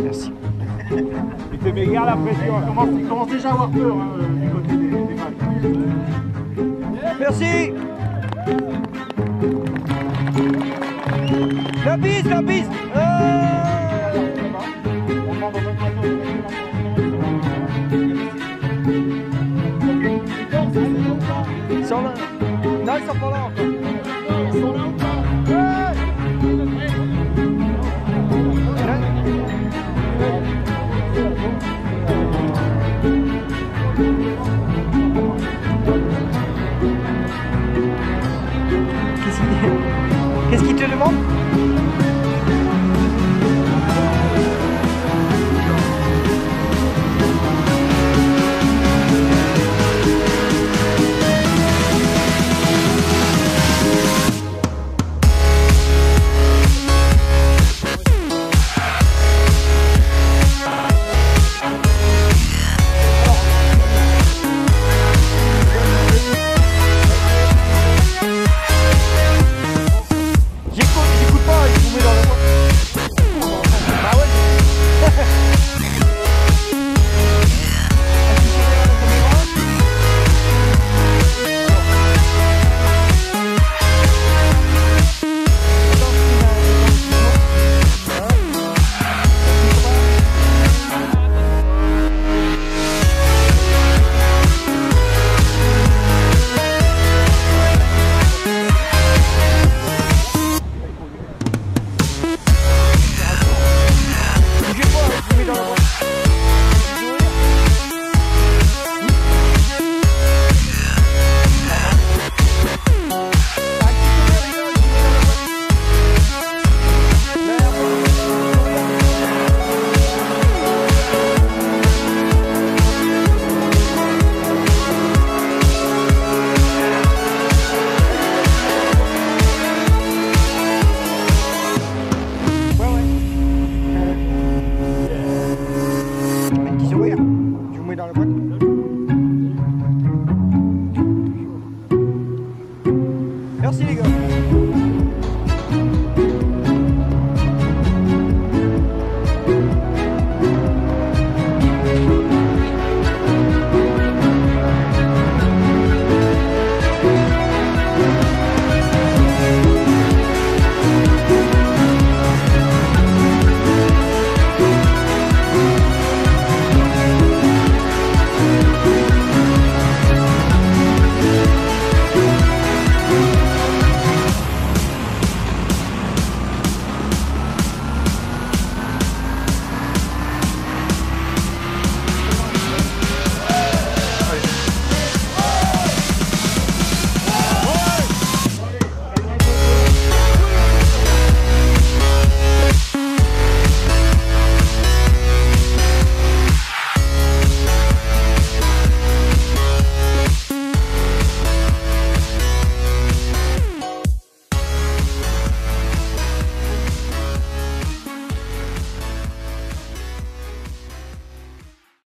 Merci. Il te met garde la pression. Il commence déjà à avoir peur hein, du côté des balles. Merci. La bise, la bise. Ils sont là. Non, ils sont pas là encore. Ils sont là ou pas? Qu'est-ce qu'il te demande? J'écoute pas, il vous met dans la boîte. Bah ouais. Dans la boîte. Merci les gars.